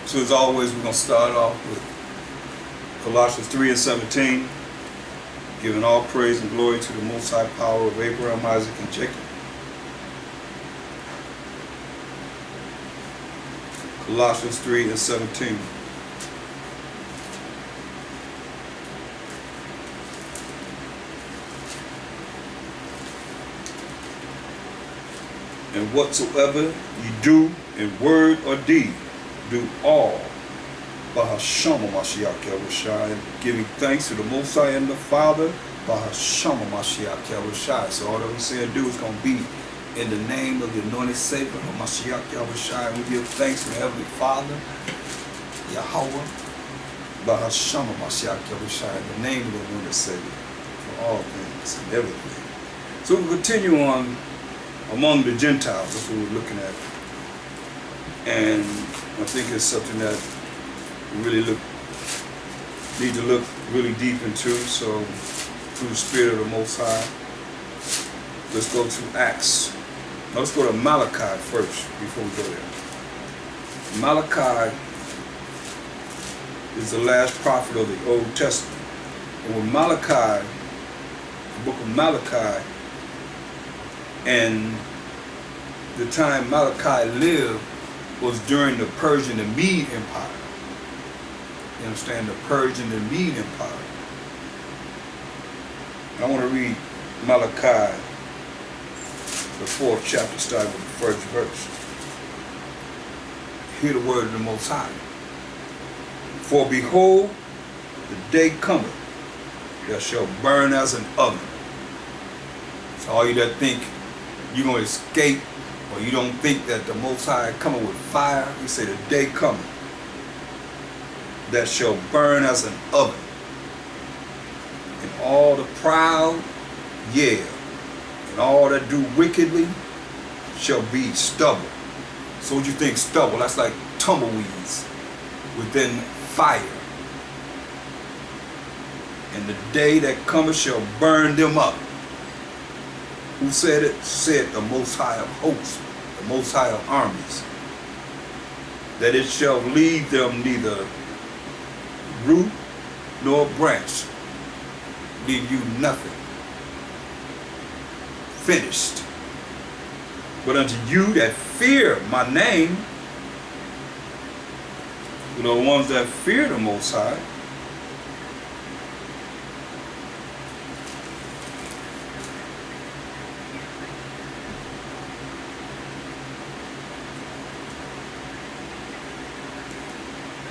So as always, we're going to start off with Colossians 3 and 17, giving all praise and glory to the Most High power of Abraham, Isaac, and Jacob. Colossians 3 and 17. And whatsoever ye do in word or deed, do all by Hashem Mashiach Yahushua, giving thanks to the Most High and the Father by Hashem Mashiach Yahushua. So all that we say and do is going to be in the name of the anointed Savior Mashiach Yahushua. And we give thanks to the Heavenly Father, Yahweh, by Hashem Mashiach Yahushua, in the name of the anointed Savior, for all things and everything. So we'll continue on among the Gentiles. That's what we're looking at. And I think it's something that we really need to look really deep into. So through the Spirit of the Most High, let's go to Acts. Now let's go to Malachi first before we go there. Malachi is the last prophet of the Old Testament. And when Malachi, the book of Malachi, and the time Malachi lived was during the Persian and Mede Empire. You understand? The Persian and Mede Empire. And I want to read Malachi, the 4th chapter, starting with the 1st verse. Hear the word of the Most High. For behold, the day cometh that shall burn as an oven. So all you that think you're going to escape, or you don't think that the Most High coming with fire, he say the day coming that shall burn as an oven, and all the proud, and all that do wickedly shall be stubble. So what you think stubble? That's like tumbleweeds within fire. And the day that cometh shall burn them up. Who said it? Said the Most High of hosts, the Most High of armies. That it shall leave them neither root nor branch. Leave you nothing. Finished. But unto you that fear my name, the ones that fear the Most High,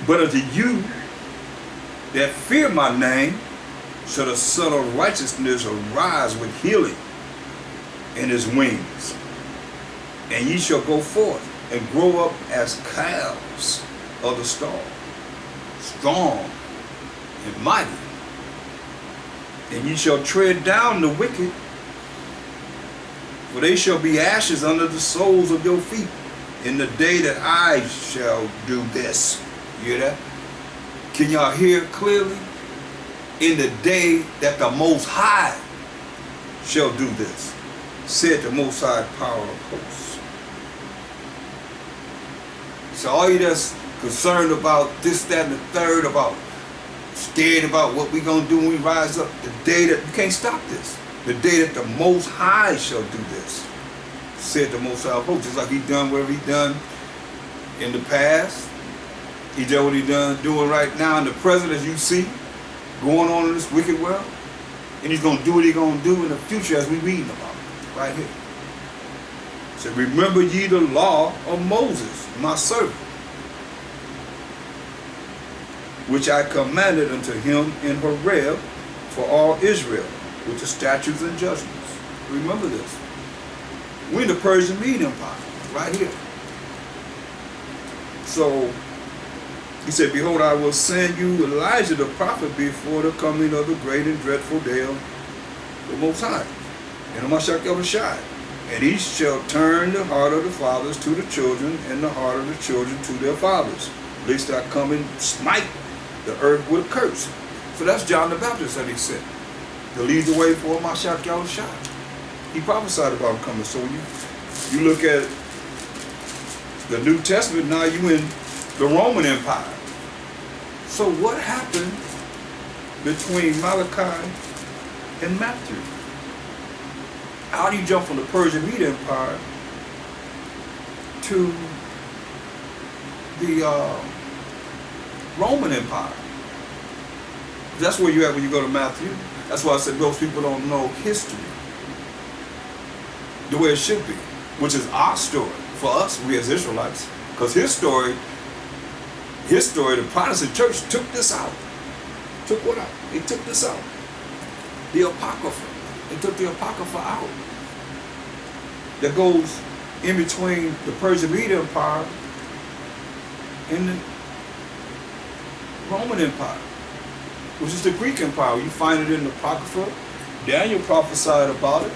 but unto you that fear my name shall the Son of Righteousness arise with healing in his wings. And ye shall go forth and grow up as calves of the stall, strong and mighty. And ye shall tread down the wicked, for they shall be ashes under the soles of your feet in the day that I shall do this. You hear that? Can y'all hear clearly? In the day that the Most High shall do this, said the Most High power of hosts. So all you that's concerned about this, that, and the third, about scared about what we gonna do when we rise up, the day that you can't stop this, the day that the Most High shall do this, said the Most High of hosts. Just like he done whatever he done in the past. He done what he done doing right now in the present, as you see, going on in this wicked world. And he's going to do what he's going to do in the future, as we reading about right here. So remember ye the law of Moses, my servant, which I commanded unto him in Horeb for all Israel, with the statutes and judgments. Remember this. We're in the Persian Mede Empire, right here. So he said, behold, I will send you Elijah the prophet before the coming of the great and dreadful day of the Most High, and of Mashiach Yahushua. And he shall turn the heart of the fathers to the children, and the heart of the children to their fathers, lest I come and smite the earth with a curse. So that's John the Baptist that he said, to lead the way for Mashiach Yahushua. He prophesied about him coming. So when you look at the New Testament, now you in the Roman Empire. So what happened between Malachi and Matthew? How do you jump from the Persian Media Empire to the Roman Empire? That's where you're at when you go to Matthew. That's why I said most people don't know history the way it should be, which is our story for us, we as Israelites. Because his story, the Protestant church took this out. Took what out? They took this out. The Apocrypha. They took the Apocrypha out. That goes in between the Persian Media Empire and the Roman Empire, which is the Greek Empire. You find it in the Apocrypha. Daniel prophesied about it.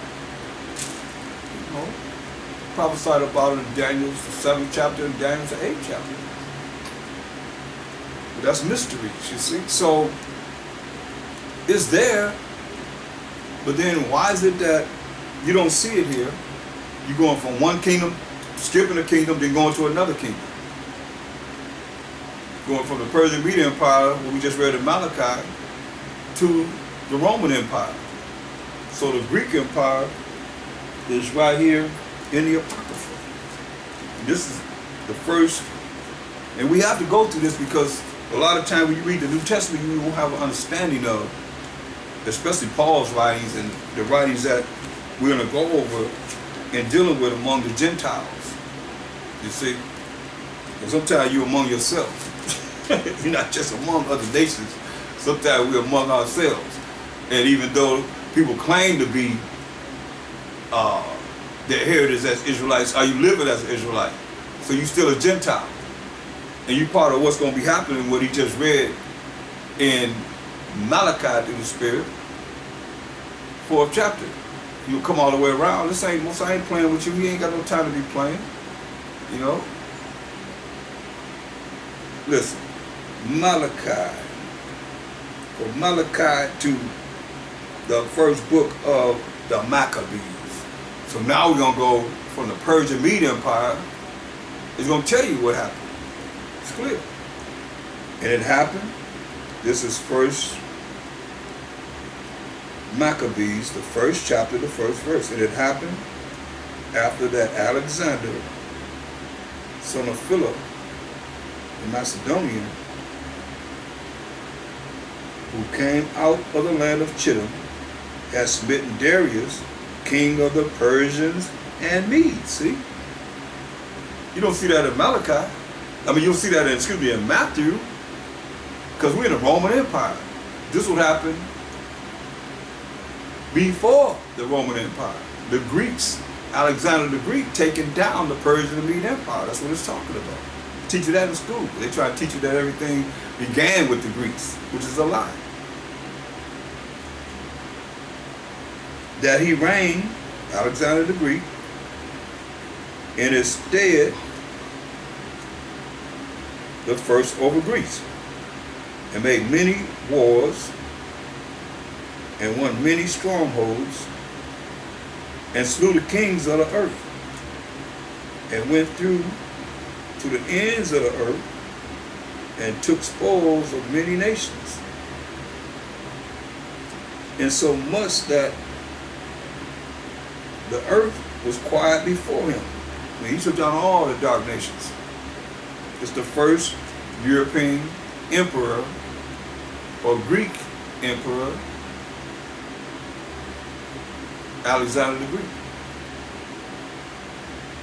You know, prophesied about it in Daniel's 7th chapter and Daniel's 8th chapter. But that's mysteries, you see. So it's there, but then why is it that you don't see it here? You're going from one kingdom, skipping a kingdom, then going to another kingdom. Going from the Persian Media Empire, what we just read in Malachi, to the Roman Empire. So the Greek Empire is right here in the Apocrypha. This is the first, and we have to go through this because a lot of times when you read the New Testament, you won't have an understanding of, especially Paul's writings and the writings that we're going to go over and dealing with among the Gentiles. You see? And sometimes you're among yourselves. You're not just among other nations. Sometimes we're among ourselves. And even though people claim to be their heritage as Israelites, are you living as an Israelite? So you're still a Gentile. And you're part of what's going to be happening, what he just read in Malachi through the Spirit, 4th chapter. You'll come all the way around. I ain't playing with you. He ain't got no time to be playing. You know? Listen, Malachi. From Malachi to the first book of the Maccabees. So now we're going to go from the Persian Media Empire. It's going to tell you what happened. It's clear. And it happened. This is first Maccabees, the 1st chapter, the 1st verse. And it happened after that Alexander, son of Philip, the Macedonian, who came out of the land of Chittim, had smitten Darius, king of the Persians and Medes. See? You don't see that in Malachi. I mean, you'll see that in Matthew, because we're in the Roman Empire. This would happen before the Roman Empire. The Greeks, Alexander the Greek, taking down the Persian and Mede Empire. That's what it's talking about. Teach you that in school. They try to teach you that everything began with the Greeks, which is a lie. That he reigned, Alexander the Greek, in his stead the first over Greece, and made many wars, and won many strongholds, and slew the kings of the earth, and went through to the ends of the earth, and took spoils of many nations, and so much that the earth was quiet before him. I mean, he took down all the dark nations. It's the first European emperor or Greek emperor, Alexander the Greek.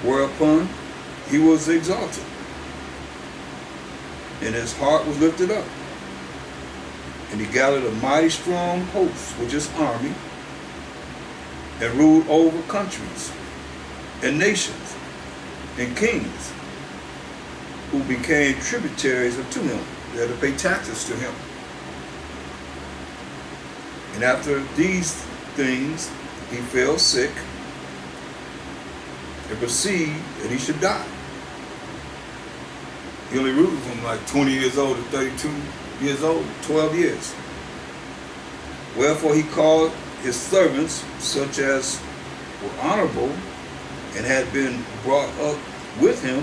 Whereupon he was exalted, and his heart was lifted up, and he gathered a mighty strong host, which is army, and ruled over countries and nations and kings, who became tributaries unto him. They had to pay taxes to him. And after these things, he fell sick and perceived that he should die. He only ruled from like 20 years old to 32 years old, 12 years. Wherefore he called his servants, such as were honorable and had been brought up with him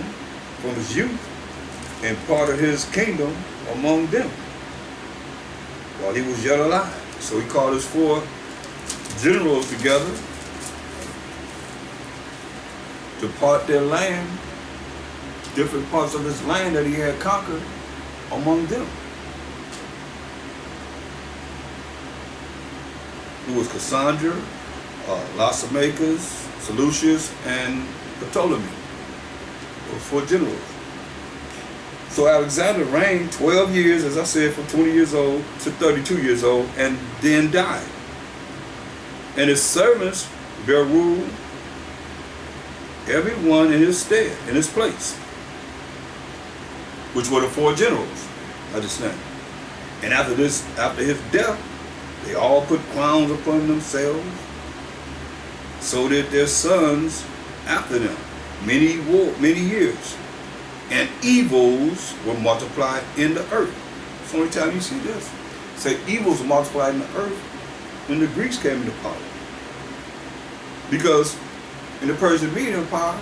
from his youth, imparted his kingdom among them while he was yet alive. So he called his 4 generals together to part their land, different parts of his land that he had conquered among them. It was Cassandra, Lysimachus, Seleucus, and Ptolemy. Those 4 generals. So Alexander reigned 12 years, as I said, from 20 years old to 32 years old, and then died. And his servants bear rule, everyone in his stead, in his place, which were the 4 generals, understand. And after his death, they all put crowns upon themselves, so did their sons after them, many years. And evils were multiplied in the earth. It's the only time you see this. Say evils were multiplied in the earth when the Greeks came into power. Because in the Persian Median Empire,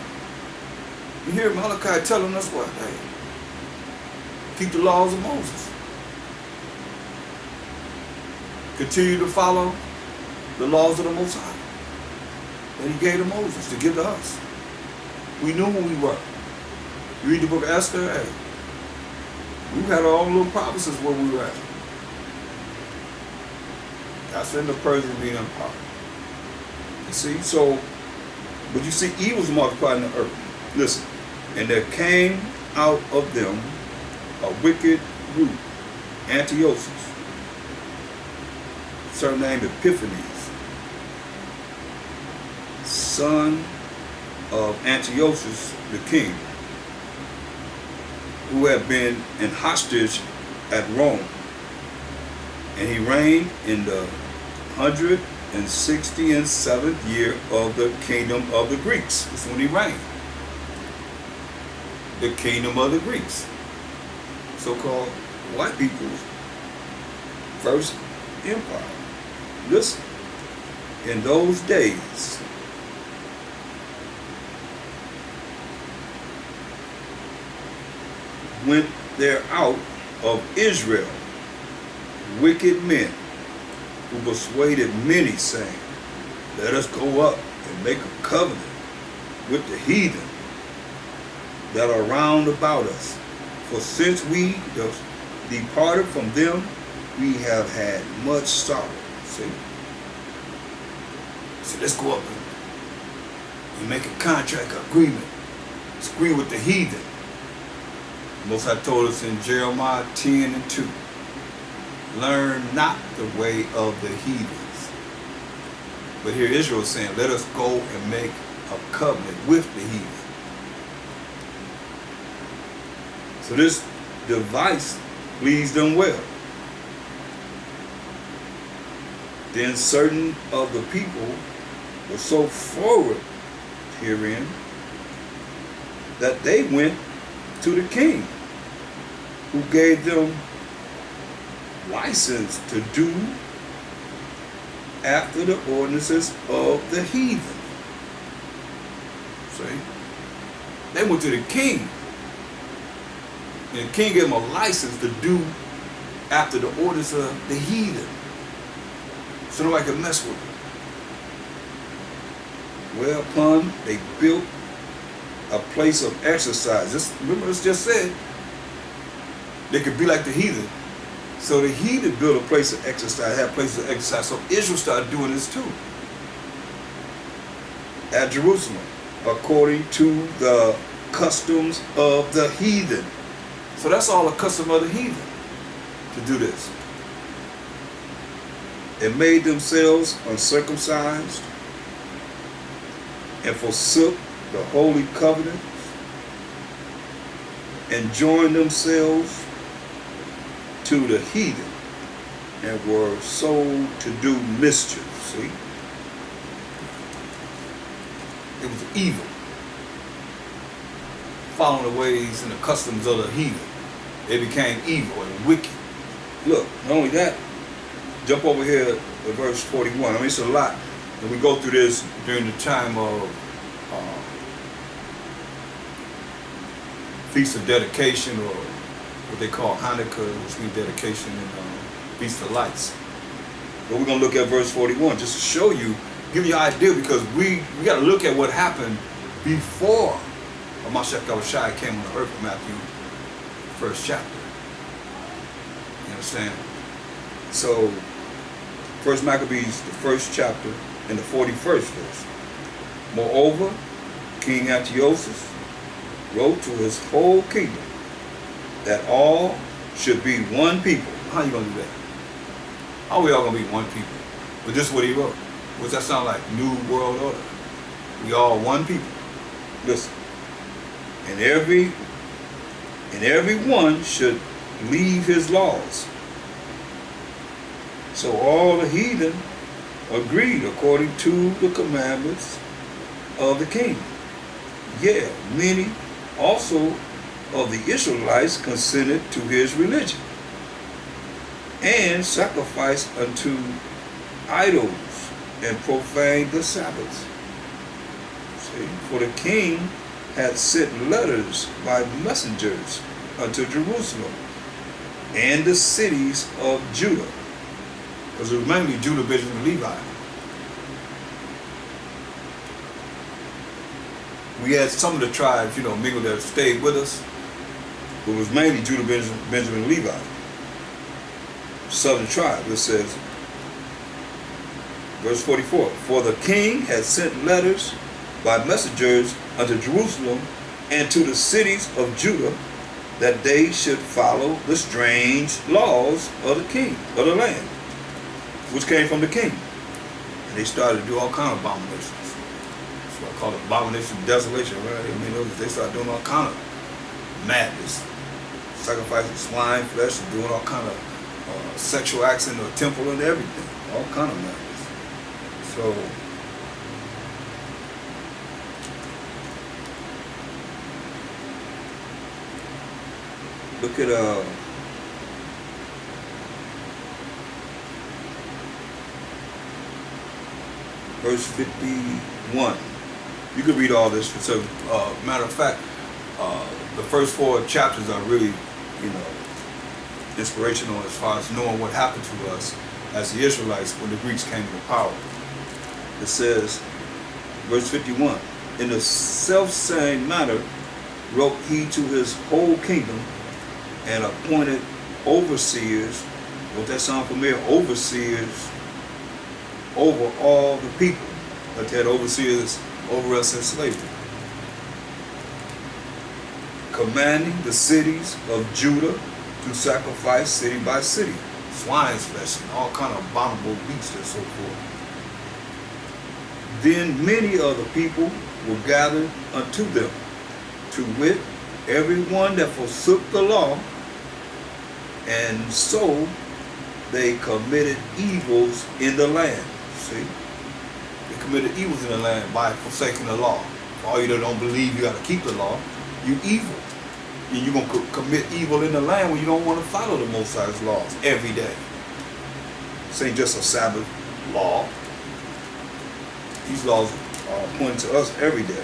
you hear Malachi telling us what? Hey, keep the laws of Moses. Continue to follow the laws of the Most High that he gave to Moses to give to us. We knew who we were. You read the book of Esther, hey, we had our own little provinces where we were at. That's in the Persian Median Empire. You see, so, but you see, evils multiplied in the earth. Listen, and there came out of them a wicked root, Antiochus, surnamed Epiphanes, son of Antiochus the king, who had been in hostage at Rome. And he reigned in the 167th year of the kingdom of the Greeks. That's when he reigned. The kingdom of the Greeks. So-called white people's first empire. Listen, in those days, went there out of Israel wicked men who persuaded many, saying, let us go up and make a covenant with the heathen that are round about us. For since we departed from them, we have had much sorrow. See? So let's go up and make a contract, agreement. Let's agree with the heathen. Most High told us in Jeremiah 10:2, learn not the way of the heathens. But here Israel is saying, let us go and make a covenant with the heathen. So this device pleased them well. Then certain of the people were so forward herein that they went to the king, who gave them license to do after the ordinances of the heathen. See? They went to the king, and the king gave them a license to do after the ordinance of the heathen, so nobody could mess with them. Whereupon they built a place of exercise. Remember, it's just said they could be like the heathen. So the heathen built a place of exercise, had places of exercise. So Israel started doing this too at Jerusalem, according to the customs of the heathen. So that's all the custom of the heathen, to do this. And made themselves uncircumcised, and forsook the holy covenants, and joined themselves to the heathen, and were sold to do mischief. See? It was evil. Following the ways and the customs of the heathen. They became evil and wicked. Look, not only that, jump over here to verse 41. I mean, it's a lot. And we go through this during the time of Feast of Dedication, or what they call Hanukkah, which means dedication, and Feast of Lights. But we're going to look at verse 41 just to show you, give you an idea, because we got to look at what happened before Mashiach Yahushua came on the earth in Matthew, first chapter. You understand? So, First Maccabees, the first chapter, and the 41st verse. Moreover, King Antiochus wrote to his whole kingdom that all should be one people. How you going to do that? How are we all going to be one people? But this is what he wrote. What does that sound like? New World Order. We all one people. Listen. And every one should leave his laws. So all the heathen agreed according to the commandments of the king. Yeah, many also of the Israelites consented to his religion, and sacrificed unto idols, and profaned the Sabbaths. See, for the king had sent letters by messengers unto Jerusalem and the cities of Judah, because it was mainly Judah, Benjamin, and Levi. We had some of the tribes, mingled that stayed with us, but it was mainly Judah, Benjamin, and Levi. Southern tribe. It says, verse 44, for the king had sent letters by messengers unto Jerusalem and to the cities of Judah, that they should follow the strange laws of the king of the land, which came from the king. And they started to do all kind of abominations. That's what I call it, abomination of desolation, right? They started doing all kind of madness, sacrificing swine flesh and doing all kind of sexual acts in the temple and everything, all kind of madness. So look at verse 51. You can read all this. So, matter of fact, the first 4 chapters are really, inspirational as far as knowing what happened to us as the Israelites when the Greeks came into power. It says, verse 51, in the self-same manner wrote he to his whole kingdom, and appointed overseers. Don't that sound familiar? Overseers over all the people. But they had overseers over us in slavery. Commanding the cities of Judah to sacrifice city by city, swine's flesh and all kind of abominable beasts and so forth. Then many of the people were gathered unto them, to wit, every one that forsook the law, and so they committed evils in the land. See? They committed evils in the land by forsaking the law. For all you that don't believe you got to keep the law, you evil. And you're going to commit evil in the land when you don't want to follow the Most High's laws every day. This ain't just a Sabbath law. These laws are pointing to us every day.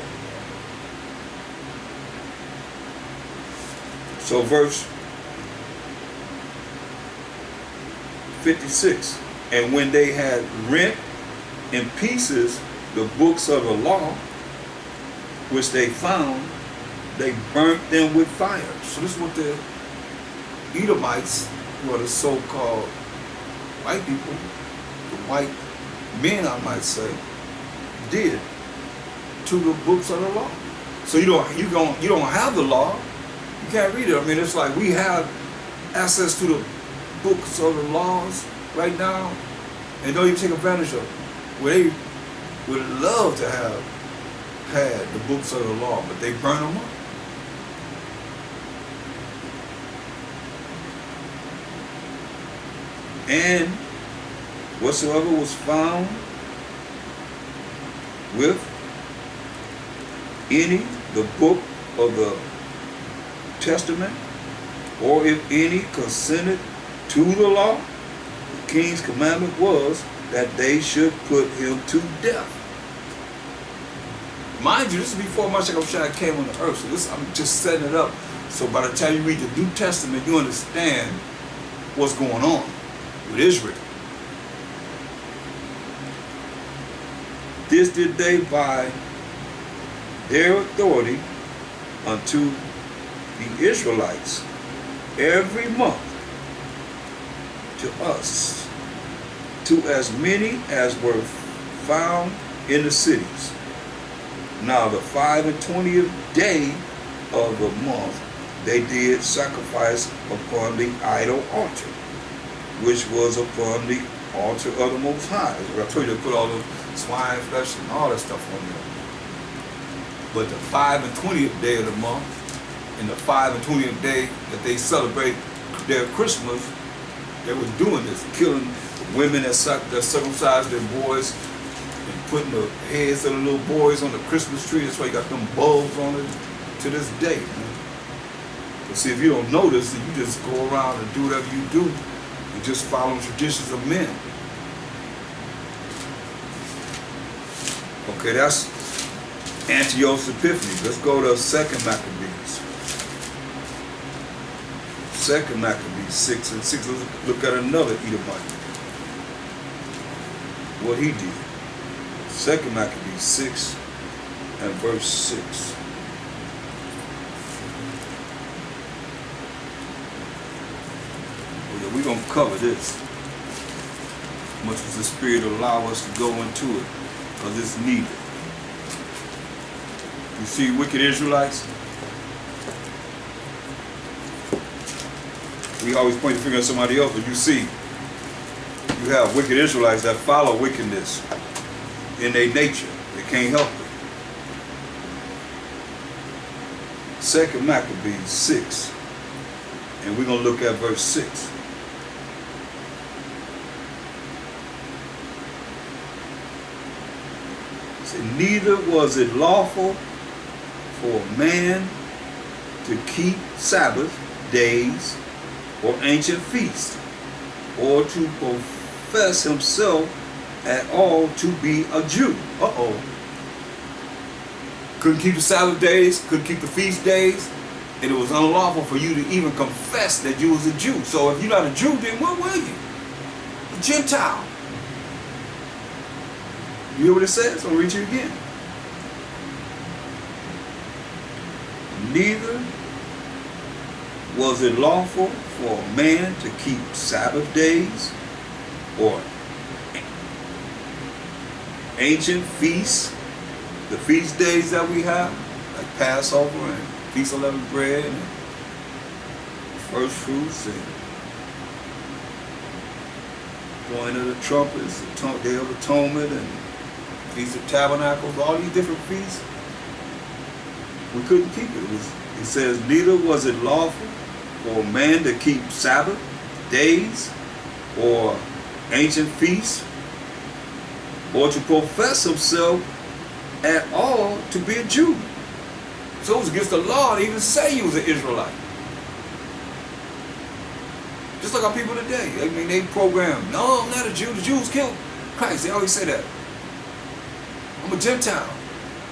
So verse 56, and when they had rent in pieces the books of the law, which they found, they burnt them with fire. So this is what the Edomites, who are the so-called white people, the white men, I might say, did to the books of the law. So you don't have the law, you can't read it. I mean, it's like we have access to the books of the laws right now and don't even take advantage of it. Well, they would love to have had the books of the law, but they burn them up. And whatsoever was found with any the book of the testament, or if any consented to the law, the king's commandment was that they should put him to death. Mind you, this is before Mashiach came on the earth. So this, I'm just setting it up. So by the time you read the New Testament, you understand what's going on with Israel. This did they by their authority unto the Israelites every month to us, to as many as were found in the cities. Now the 25th day of the month they did sacrifice upon the idol altar, which was upon the altar of the Most High. I told you to put all the swine flesh and all that stuff on there. But the 25th day of the month and the 25th day that they celebrate their Christmas, they were doing this, killing women that circumcised their boys and putting the heads of the little boys on the Christmas tree. That's why you got them bulbs on it to this day. Man. But see, if you don't know this, then you just go around and do whatever you do and just follow traditions of men. Okay, that's Antiochus Epiphanes. Let's go to 2nd Maccabees. 2nd Maccabees 6 and 6. Let's look at another Edomite. What he did. 2nd Maccabees 6 and verse 6. Well, yeah, we're going to cover this. Much as the Spirit allow us to go into it, because it's needed. You see wicked Israelites? We always point the finger at somebody else, but you see, you have wicked Israelites that follow wickedness in their nature. They can't help it. 2nd Maccabees 6, and we're going to look at verse 6. It said, neither was it lawful for a man to keep Sabbath days or ancient feasts, or to profess himself at all to be a Jew. Couldn't keep the Sabbath days, couldn't keep the feast days, and it was unlawful for you to even confess that you was a Jew. So if you're not a Jew, then what were you? A Gentile. You hear what it says? I'll read you again. Neither was it lawful for a man to keep Sabbath days or ancient feasts, the feast days that we have, like Passover and Feast of Unleavened Bread and first fruits and blowing of the trumpets, the Day of Atonement and Feast of Tabernacles, all these different feasts. We couldn't keep it. It says, neither was it lawful for a man to keep Sabbath days or ancient feasts, or to profess himself at all to be a Jew. So it was against the law to even say he was an Israelite. Just like our people today. I mean, they program, no, I'm not a Jew. The Jews killed Christ. They always say that. I'm a Gentile.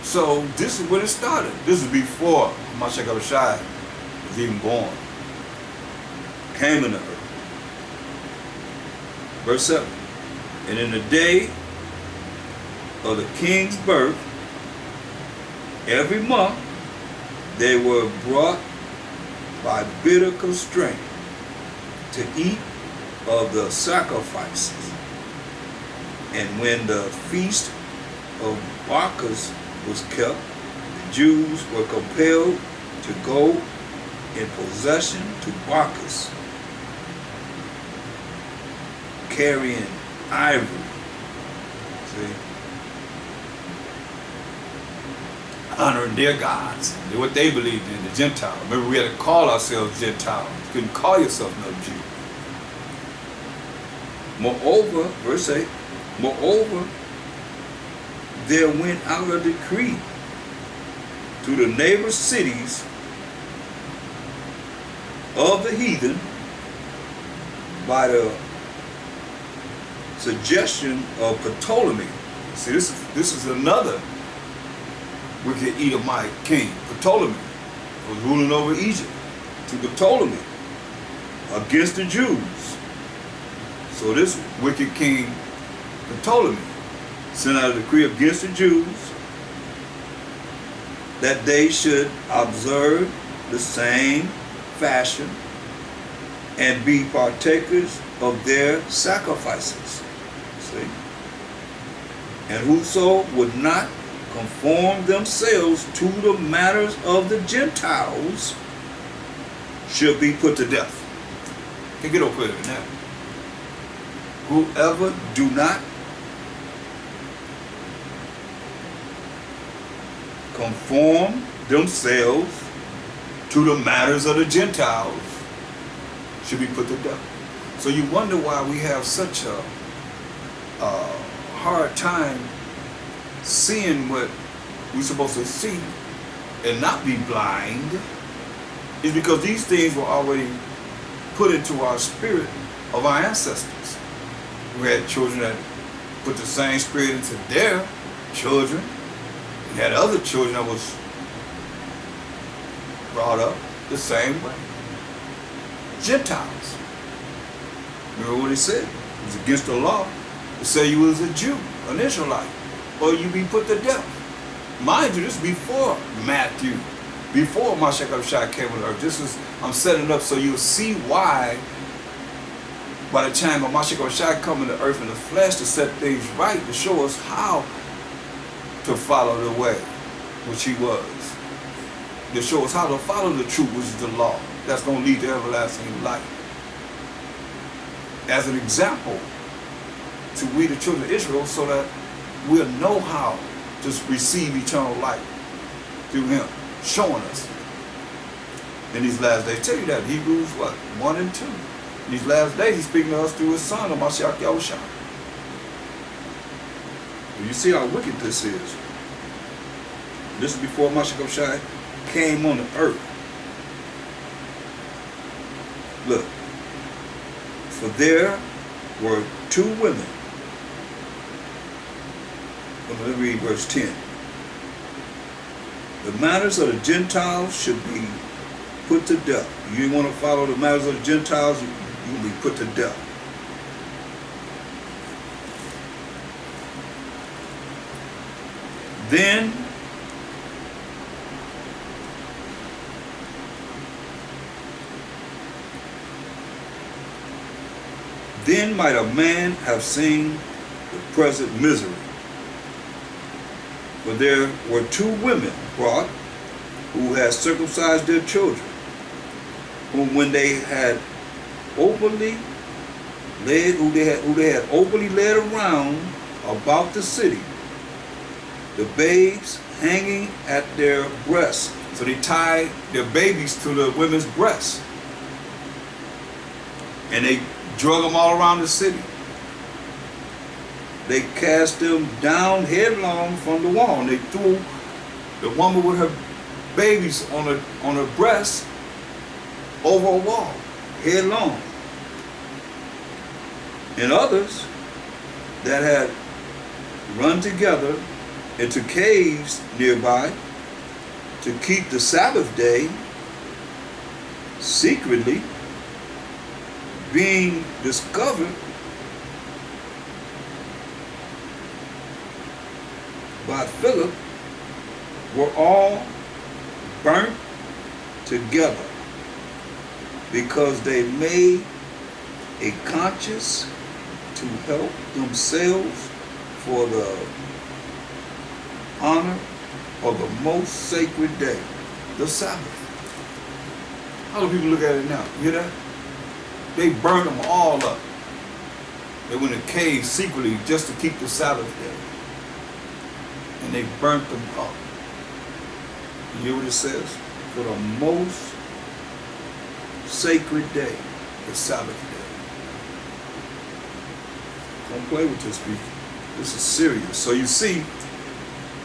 So this is when it started. This is before Mashiach was even born. Came in the earth. Verse 7. And in the day of the king's birth, every month they were brought by bitter constraint to eat of the sacrifices. And when the feast of Bacchus was kept, the Jews were compelled to go in possession to Bacchus, carrying ivory. See? Honoring their gods, what they believed in, the Gentiles. Remember, we had to call ourselves Gentiles. You couldn't call yourself no Jew. Moreover, verse 8, moreover, there went out a decree to the neighbor cities of the heathen by the suggestion of Ptolemy. See, this is another wicked Edomite king, Ptolemy, was ruling over Egypt, to Ptolemy against the Jews. So this wicked king, Ptolemy, sent out a decree against the Jews that they should observe the same fashion and be partakers of their sacrifices. See? And whoso would not conform themselves to the manners of the Gentiles should be put to death. Can get over it now. Whoever do not conform themselves to the matters of the Gentiles should be put to death. So you wonder why we have such a hard time seeing what we're supposed to see and not be blind. Is because these things were already put into our spirit of our ancestors. We had children that put the same spirit into their children. We had other children that was brought up the same way. Gentiles. Remember what he said? It was against the law to say you was a Jew, an Israelite, or you be put to death. Mind you, this is before Matthew, before Mashiach came on earth. This is, I'm setting it up so you'll see why by the time of Mashiach coming to earth in the flesh to set things right, to show us how to follow the way which he was. To show us how to follow the truth, which is the law. That's going to lead to everlasting life. As an example to we the children of Israel, so that we'll know how to receive eternal life through him, showing us in these last days. Tell you that, Hebrews what? 1 and 2. In these last days, he's speaking to us through his son, Mashiach Yahushua. You see how wicked this is. This is before Mashiach Yahushua came on the earth. Look, for there were two women. Let me read verse 10. The matters of the Gentiles should be put to death. You want to follow the matters of the Gentiles, you will be put to death. Then might a man have seen the present misery. For there were two women brought who had circumcised their children, whom when they had openly led, who they had openly led around about the city, the babes hanging at their breasts. So they tied their babies to the women's breasts, and they drug them all around the city. They cast them down headlong from the wall. And they threw the woman with her babies on her breast over a wall, headlong. And others that had run together into caves nearby to keep the Sabbath day secretly, being discovered by Philip, were all burnt together, because they made a conscience to help themselves for the honor of the most sacred day, the Sabbath. How do people look at it now? You hear that? They burned them all up. They went in caves secretly just to keep the Sabbath day. And they burnt them up. You hear what it says? For the most sacred day, the Sabbath day. Don't play with this, people. This is serious. So you see,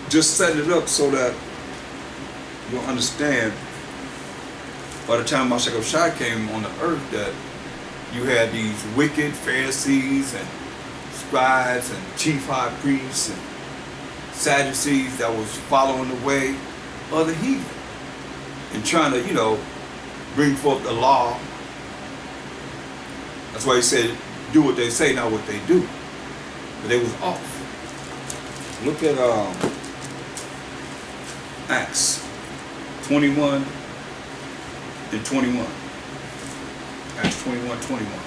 just set it up so that you'll understand by the time Mashiach came on the earth that you had these wicked Pharisees and scribes and chief high priests and Sadducees that was following the way of the heathen and trying to, bring forth the law. That's why he said, do what they say, not what they do. But they was off. Look at Acts 21 and 21. Acts 21:21.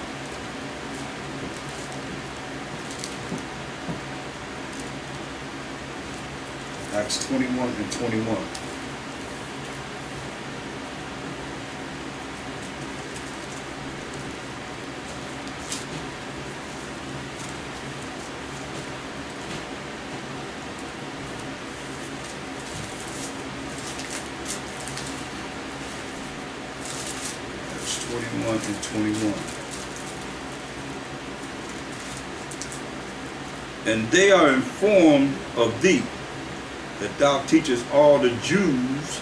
Acts 21 and 21. Acts 21 and 21. And they are informed of thee, that thou teachest all the Jews,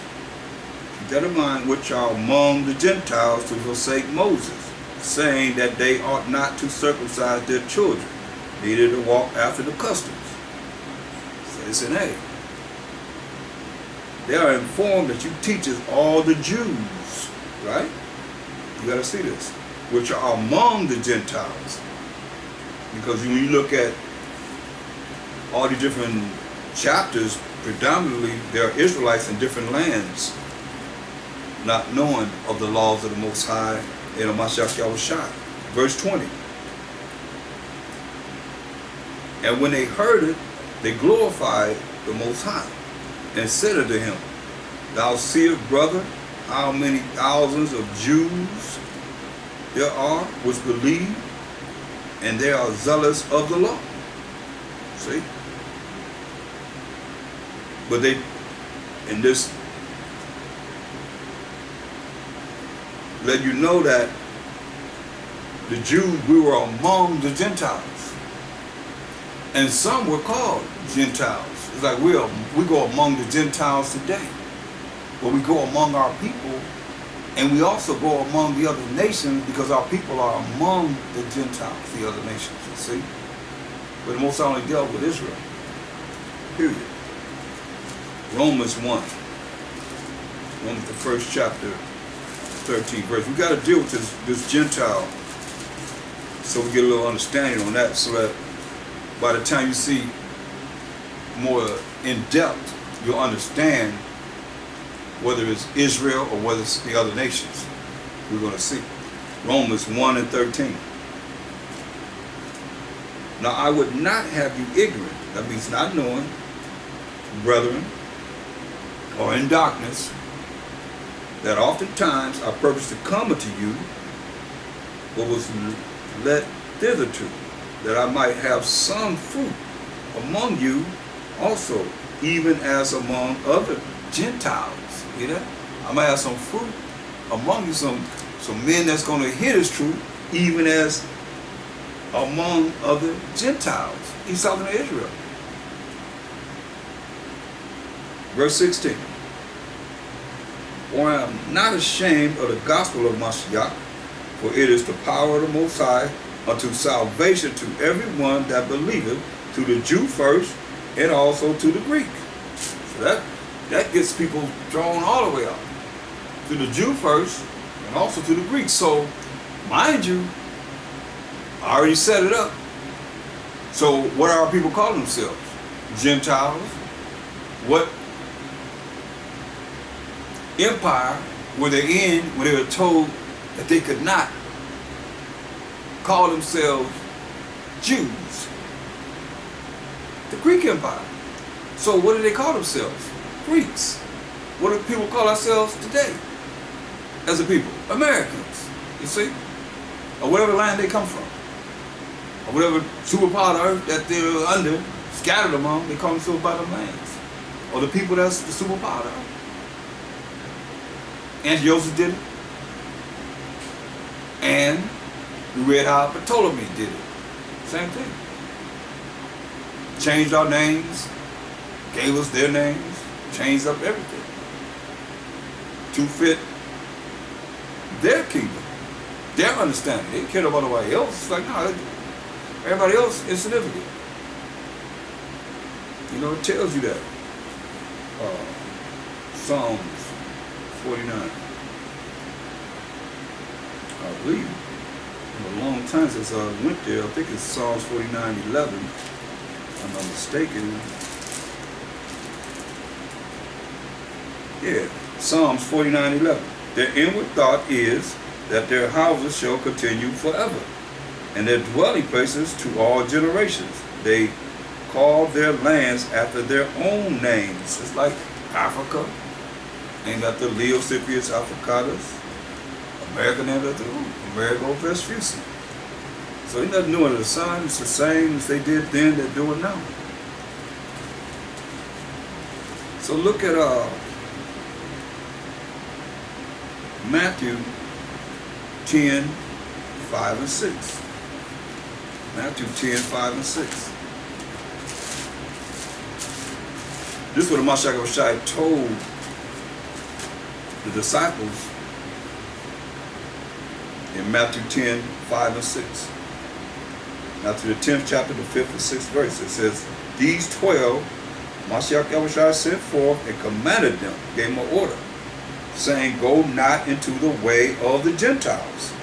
keep that in mind, which are among the Gentiles, to forsake Moses, saying that they ought not to circumcise their children, neither to walk after the customs. So it's an A. They are informed that you teachest all the Jews, right? You got to see this, which are among the Gentiles. Because when you look at all the different chapters, predominantly there are Israelites in different lands, not knowing of the laws of the Most High and of Mashiach Yahushua. Verse 20. And when they heard it, they glorified the Most High, and said unto him, Thou seest, brother, how many thousands of Jews there are which believe, and they are zealous of the law. See? But they, in this, let you know that the Jews, we were among the Gentiles. And some were called Gentiles. It's like we go among the Gentiles today. But we go among our people, and we also go among the other nations, because our people are among the Gentiles, the other nations, you see. But the Most High only dealt with Israel. Period. Romans 1. Romans, the first chapter, 13 verse. We got to deal with this Gentile, so we get a little understanding on that, so that by the time you see more in depth, you'll understand whether it's Israel or whether it's the other nations. We're going to see. Romans 1 and 13. Now I would not have you ignorant, that means not knowing, brethren, or in darkness, that oftentimes I purpose to come unto you, but was led thitherto, that I might have some fruit among you also, even as among other Gentiles. You know? I might have some fruit among you, some men that's going to hear this truth, even as among other Gentiles. He's talking to Israel. Verse 16. For I am not ashamed of the gospel of Mashiach, for it is the power of the Most High unto salvation to everyone that believeth, to the Jew first, and also to the Greek. So that gets people thrown all the way out. To the Jew first, and also to the Greek. So, mind you, I already set it up. So, what are our people calling themselves? Gentiles. What empire were they in when they were told that they could not call themselves Jews? The Greek Empire. So what do they call themselves? Greeks. What do people call ourselves today as a people? Americans, you see? Or whatever land they come from. Or whatever superpower of the earth that they're under, scattered among, they call themselves by the lands. Or the people that's the superpower of the earth. Antiochus did it. And we read how Ptolemy did it. Same thing. Changed our names, gave us their names, changed up everything to fit their kingdom, their understanding. They didn't care about nobody else. It's like, no, everybody else is significant. You know, it tells you that. Psalms 49. I believe. A long time since I went there. I think it's Psalms 49:11. If I'm not mistaken. Yeah, Psalms 49:11. Their inward thought is that their houses shall continue forever, and their dwelling places to all generations. They call their lands after their own names. It's like Africa, named after Leoscipius Africanus. America named after Amerigo Vespucci. So ain't nothing new under the sun. It's the same as they did then, they're doing now. So look at Matthew 10:5-6. Matthew 10:5-6. This is what the Mashiach told the disciples in Matthew 10:5-6. Matthew the 10th chapter, the 5th and 6th verse. It says, these 12 Mashiach sent forth and commanded them, gave them an order, saying, go not into the way of the Gentiles,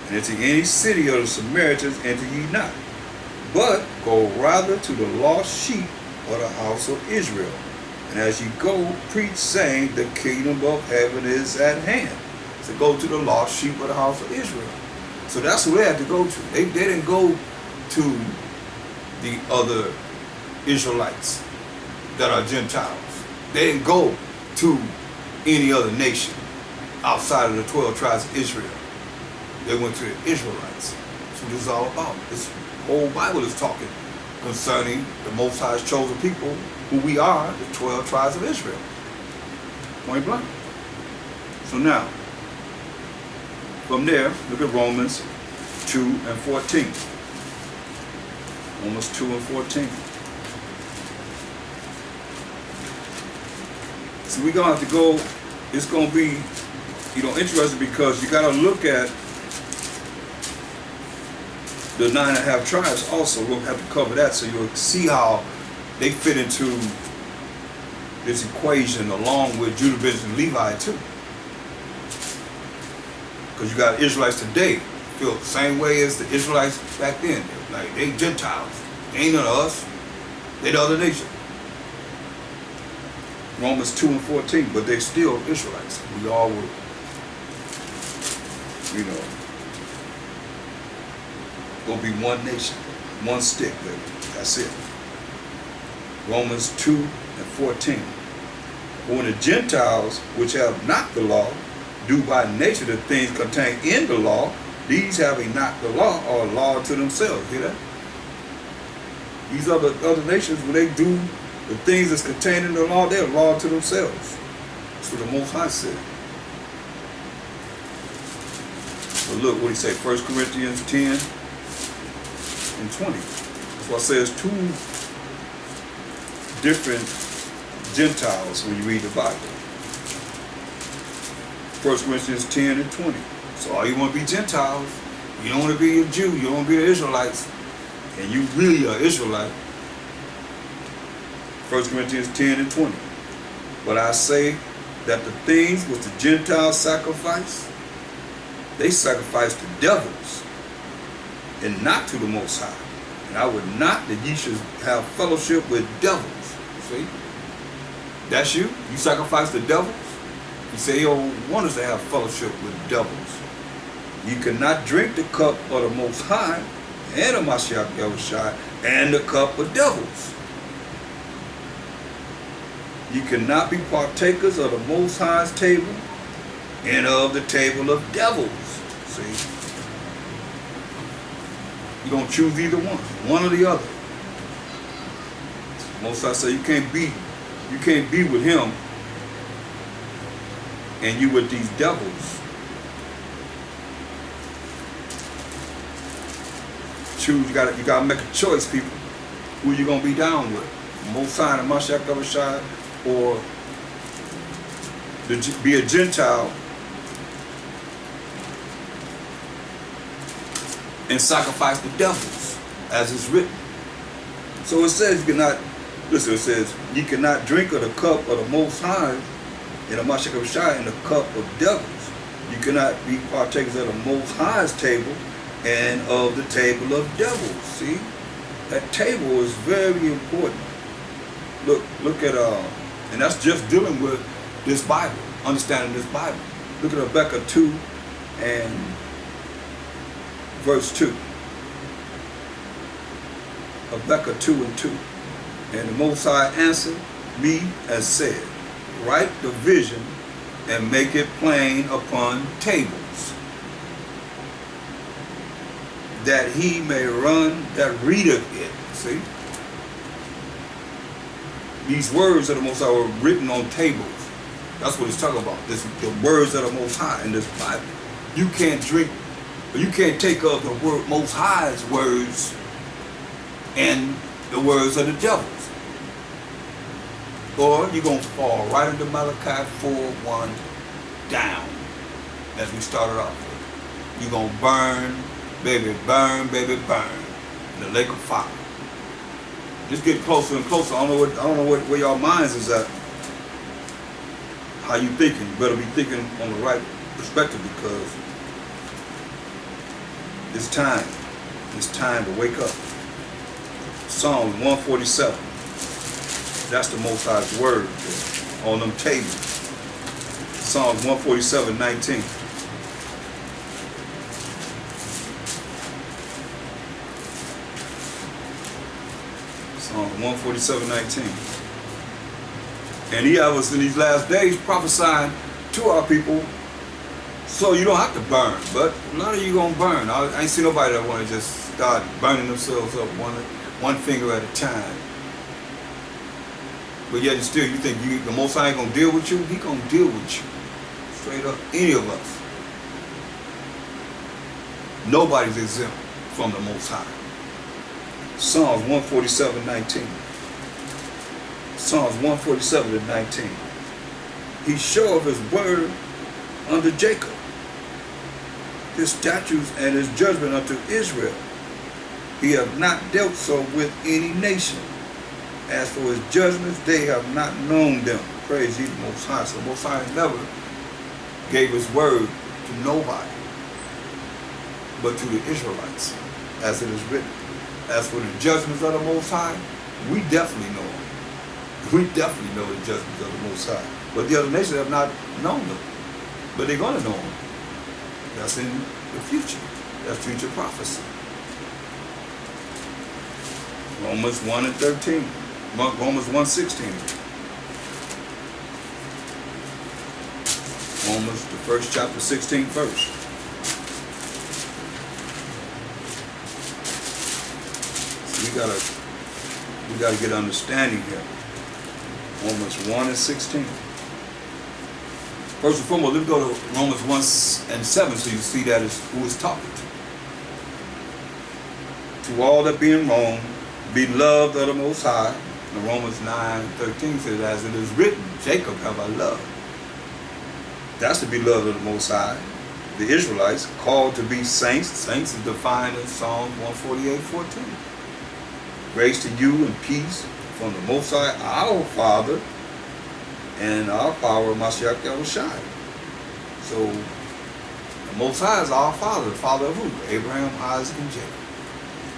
and into any city of the Samaritans enter ye not, but go rather to the lost sheep of the house of Israel. And as ye go, preach, saying, the kingdom of heaven is at hand. So go to the lost sheep of the house of Israel. So that's who they had to go to. They didn't go to the other Israelites that are Gentiles. They didn't go to any other nation outside of the 12 tribes of Israel. They went to the Israelites. That's what this is all about. This whole Bible is talking concerning the Most High's chosen people, who we are, the 12 tribes of Israel. Point blank. So now, from there, look at Romans 2:14. Romans 2:14. So we're going to have to go, it's going to be, interesting, because you got to look at the 9.5 tribes also. We'll have to cover that so you'll see how they fit into this equation along with Judah, Benjamin, and Levi too. Because you got Israelites today feel the same way as the Israelites back then. Like, they Gentiles. They ain't none of us. They the other nation. Romans 2:14, but they still Israelites. We all were, gonna be one nation, one stick, baby. That's it. Romans 2:14. When the Gentiles, which have not the law, do by nature the things contained in the law, these having not the law are a law to themselves. Hear that? These other nations, when they do the things that's contained in the law, they're a law to themselves. That's what the Most High said. But look what he said, 1 Corinthians 10:20. That's why I say it's two different Gentiles when you read the Bible. 1 Corinthians 10:20. So all you want to be Gentiles, you don't want to be a Jew, you don't want to be the Israelites, and you really are Israelite. 1 Corinthians 10:20. But I say that the things which the Gentiles sacrifice, they sacrifice to devils, and not to the Most High. And I would not that ye should have fellowship with devils. See? That's you? You sacrifice to devils? You say you don't want us to have fellowship with devils. You cannot drink the cup of the Most High and of Mashiach Yahushua and the cup of devils. You cannot be partakers of the Most High's table and of the table of devils. See? You're going to choose either one or the other. Most High say you can't be with him and you with these devils. Choose, you gotta make a choice, people. Who you gonna be down with? Most High and Mashiach Yahushua, or be a Gentile and sacrifice the devils, as it's written. So it says you cannot Listen, it says, ye cannot drink of the cup of the Most High, in the Mashak of Shai, in the cup of devils. You cannot be partakers of the Most High's table and of the table of devils. See? That table is very important. Look at, and that's just dealing with this Bible, understanding this Bible. Look at Habakkuk 2 and verse 2. Habakkuk 2 and 2. And the Most High answered me and said, write the vision and make it plain upon tables, that he may run that readeth it. See? These words of the Most High were written on tables. That's what it's talking about. The words of the Most High in this Bible. You can't drink, you can't take of the word Most High's words and the words of the devils. Or you're going to fall right into Malachi 4:1 down, as we started off with. You're going to burn, baby, burn in the lake of fire. Just get closer and closer. I don't know where your minds is at. How you thinking? You better be thinking on the right perspective, because it's time. It's time to wake up. Psalm 147. That's the Most High's word on them tables. Psalms 147:19. Psalm 147:19. And he have us in these last days prophesying to our people, so you don't have to burn. But none of you gonna burn. I ain't see nobody that want to just start burning themselves up one finger at a time. But yet and still, you think the Most High ain't gonna deal with you? He gonna deal with you. Straight up, any of us. Nobody's exempt from the Most High. Psalms 147:19. Psalms 147:19. He showeth his word unto Jacob, his statutes and his judgment unto Israel. He hath not dealt so with any nation. As for his judgments, they have not known them. Praise ye the Most High. So the Most High never gave his word to nobody but to the Israelites, as it is written. As for the judgments of the Most High, we definitely know them. We definitely know the judgments of the Most High. But the other nations have not known them. But they're going to know them. That's in the future. That's future prophecy. Romans 1:13. Romans 1:16. Romans, the first chapter, 16th verse. So we gotta get understanding here. Romans 1:16. First and foremost, let's go to Romans 1:7 so you see that is who is talking to all that be in Rome, be loved of the Most High. And Romans 9:13 says, as it is written, Jacob have I loved. That's the beloved of the Most High. The Israelites called to be saints. Saints is defined in Psalm 148:14. Grace to you and peace from the Most High, our Father, and our power, Mashiach Yahushai. So the Most High is our Father. The Father of who? Abraham, Isaac, and Jacob.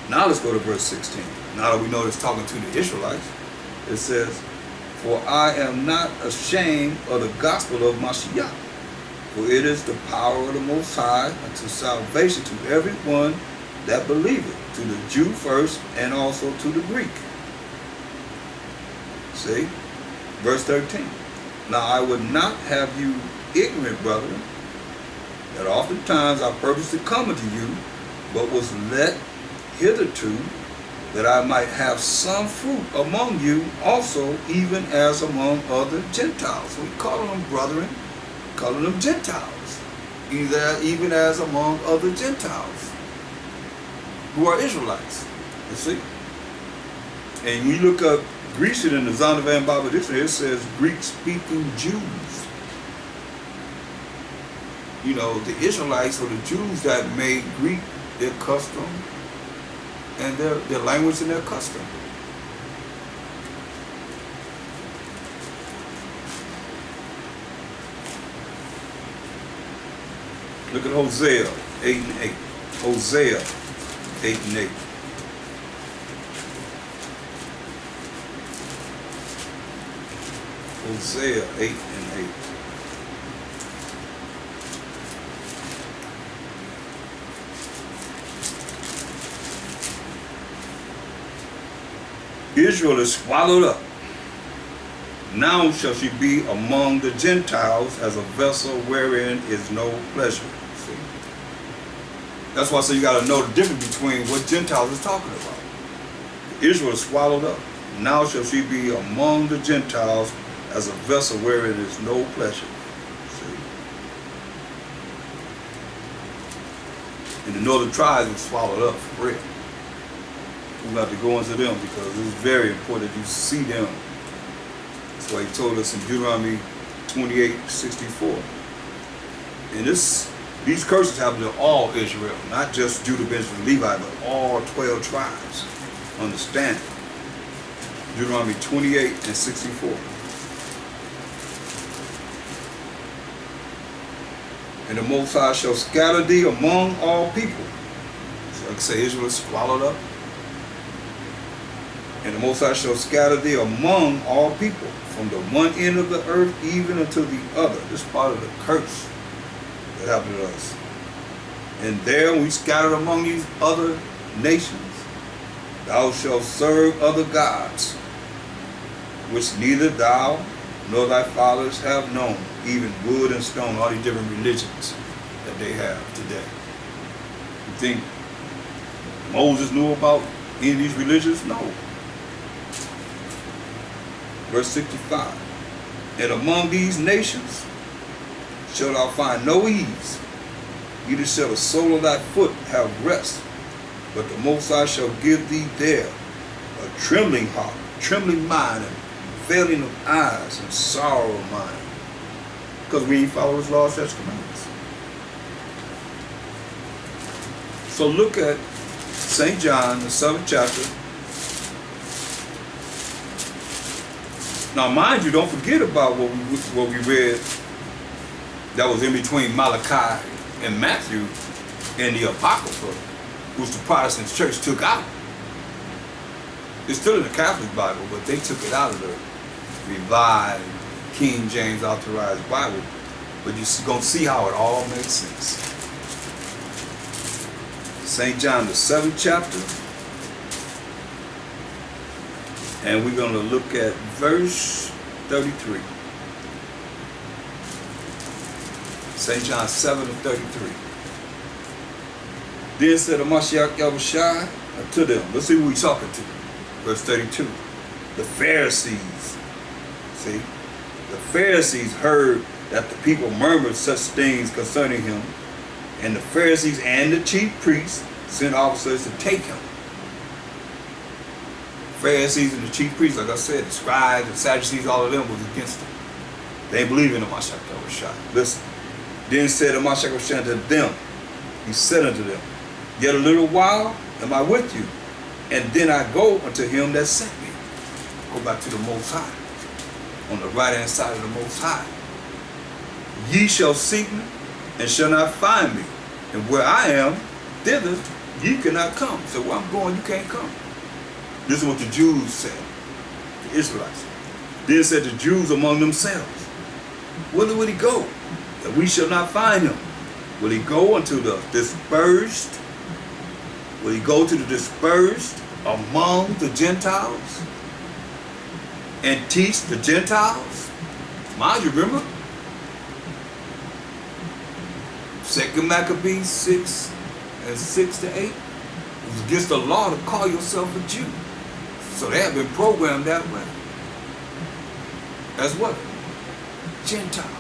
Now let's go to verse 16. Now that we know it's talking to the Israelites, it says, for I am not ashamed of the gospel of Mashiach, for it is the power of the Most High unto salvation to everyone that believeth, to the Jew first and also to the Greek. See? Verse 13. Now I would not have you ignorant, brethren, that oftentimes I purposed to come unto you, but was let hitherto, that I might have some fruit among you also, even as among other Gentiles. So we calling them brethren, calling them Gentiles, even as among other Gentiles, who are Israelites. You see? And we look up Grecian in the Zondervan Bible Dictionary, it says Greek-speaking Jews. You know, the Israelites or the Jews that made Greek their custom and their language and their custom. Look at Hosea 8 and 8. Hosea 8 and 8. Hosea 8 and 8. Israel is swallowed up. Now shall she be among the Gentiles as a vessel wherein is no pleasure. See? That's why I say you got to know the difference between what Gentiles is talking about. Israel is swallowed up. Now shall she be among the Gentiles as a vessel wherein is no pleasure. See? And the northern tribes were swallowed up for real. We have to go into them because it's very important that you see them. That's why he told us in Deuteronomy 28:64. And these curses happen to all Israel, not just Judah, Benjamin, Levi, but all 12 tribes. Understand it. Deuteronomy 28:64. And the Most High shall scatter thee among all people. So like I say, Israel is swallowed up. And the Most High shall scatter thee among all people, from the one end of the earth even unto the other. This is part of the curse that happened to us. And there we scattered among these other nations. Thou shalt serve other gods, which neither thou nor thy fathers have known, even wood and stone, all these different religions that they have today. You think Moses knew about any of these religions? No. Verse 65. And among these nations shalt thou find no ease, neither shall the sole of thy foot have rest, but the Most High shall give thee there a trembling heart, trembling mind, and failing of eyes, and sorrow of mind. Because we ain't follow his laws, statutes, commandments. So look at St. John, the 7th chapter. Now, mind you, don't forget about what we read that was in between Malachi and Matthew and the Apocrypha, which the Protestant church took out. It's still in the Catholic Bible, but they took it out of the revised King James Authorized Bible. But you're going to see how it all makes sense. St. John, the 7th chapter. And we're going to look at verse 33. St. John 7:33. Then said Mashiach Yahushua unto them. Let's see who he's talking to. Verse 32. The Pharisees. See? The Pharisees heard that the people murmured such things concerning him. And the Pharisees and the chief priests sent officers to take him. Pharisees and the chief priests, like I said, the scribes and Sadducees, all of them was against him. They didn't believe in the Mashiach Yahushua. Listen. Then said the Mashiach Yahushua unto them, he said unto them, yet a little while am I with you, and then I go unto him that sent me. Go back to the Most High, on the right hand side of the Most High. Ye shall seek me, and shall not find me. And where I am, thither ye cannot come. So where I'm going, you can't come. This is what the Jews said, the Israelites. Then said the Jews among themselves, whither would he go, that we shall not find him? Will he go unto the dispersed? Will he go to the dispersed among the Gentiles and teach the Gentiles? Mind you, remember? 2 Maccabees 6:6-8. It was against the law to call yourself a Jew. So they have been programmed that way. As what? Gentile.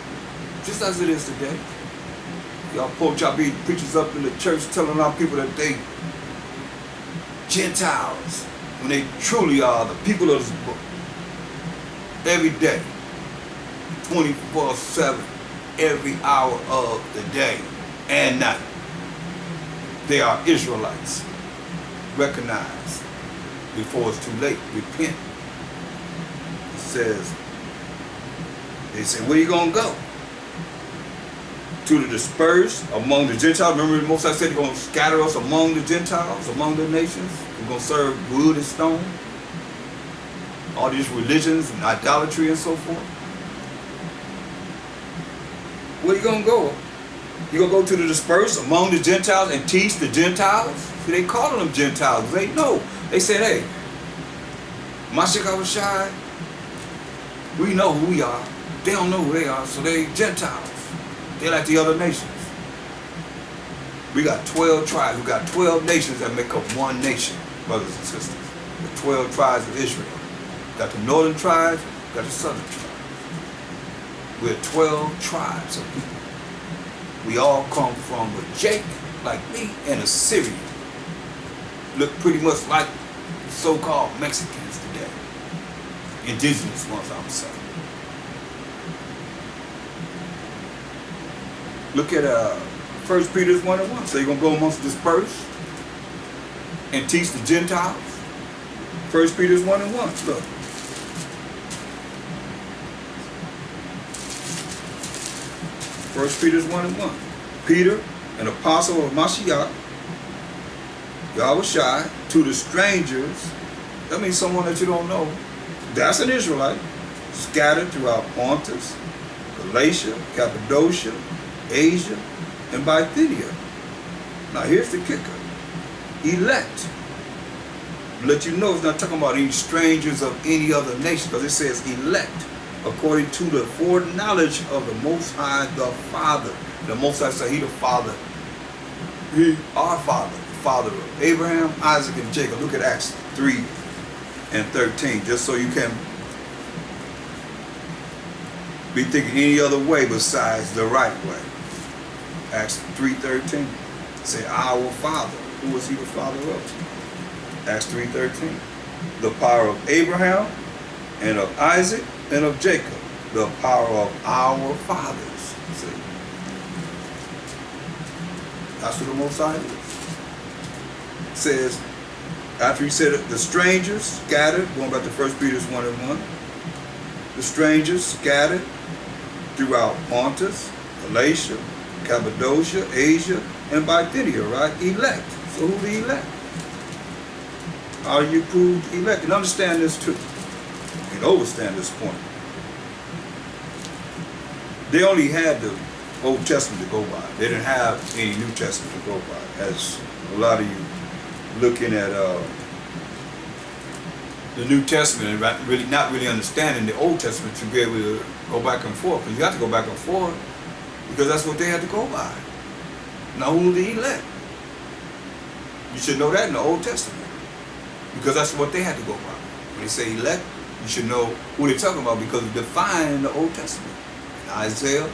Just as it is today. Y'all be preachers up in the church telling our people that they Gentiles, when they truly are the people of this book. Every day. 24/7. Every hour of the day and night. They are Israelites. Recognize before it's too late. Repent. It says, they say, where you gonna go? to the dispersed among the Gentiles. Remember, Most High said He's going to scatter us among the Gentiles, among the nations. We're going to serve wood and stone. All these religions and idolatry and so forth. Where you going to go? You're going to go to the dispersed among the Gentiles and teach the Gentiles? See, they calling them Gentiles. They know. They said, hey, Mashiach Abishai, we know who we are. They don't know who they are, so they Gentiles. They're like the other nations. We got 12 tribes. We got 12 nations that make up one nation, brothers and sisters. The 12 tribes of Israel. Got the northern tribes, got the southern tribes. We're 12 tribes of people. We all come from a Jake, like me, and a Syrian. Look pretty much like so-called Mexicans today. Indigenous ones, I'm saying. Look at 1 Peter 1:1. So you're going to go amongst the dispersed and teach the Gentiles? 1 Peter 1:1. Look. 1 Peter 1:1. Peter, an apostle of Mashiach, Yahushua, to the strangers, that means someone that you don't know, that's an Israelite, scattered throughout Pontus, Galatia, Cappadocia, Asia, and Bithynia. Now here's the kicker. Elect. Let you know it's not talking about any strangers of any other nation, because it says elect, according to the foreknowledge of the Most High, the Father. The Most High said He the Father. He, our Father, the Father of Abraham, Isaac, and Jacob. Look at Acts 3:13, just so you can be thinking any other way besides the right way. Acts 3:13. Say, our Father. Who was He the Father of? Acts 3:13. The power of Abraham, and of Isaac, and of Jacob. The power of our fathers. See? That's what the Most High is. It says, after He said the strangers scattered, going back to 1 Peter 1:1, the strangers scattered throughout Pontus, Galatia, Cappadocia, Asia, and Bithynia, right? Elect. So who the elect? How do you prove elect? And understand this too. And overstand this point. They only had the Old Testament to go by. They didn't have any New Testament to go by. As a lot of you looking at the New Testament and really not really understanding the Old Testament to be able to go back and forth. Because you have to go back and forth because that's what they had to go by. Now who the elect? You should know that in the Old Testament. Because that's what they had to go by. When they say elect, you should know who they're talking about because it's defined in the Old Testament. In Isaiah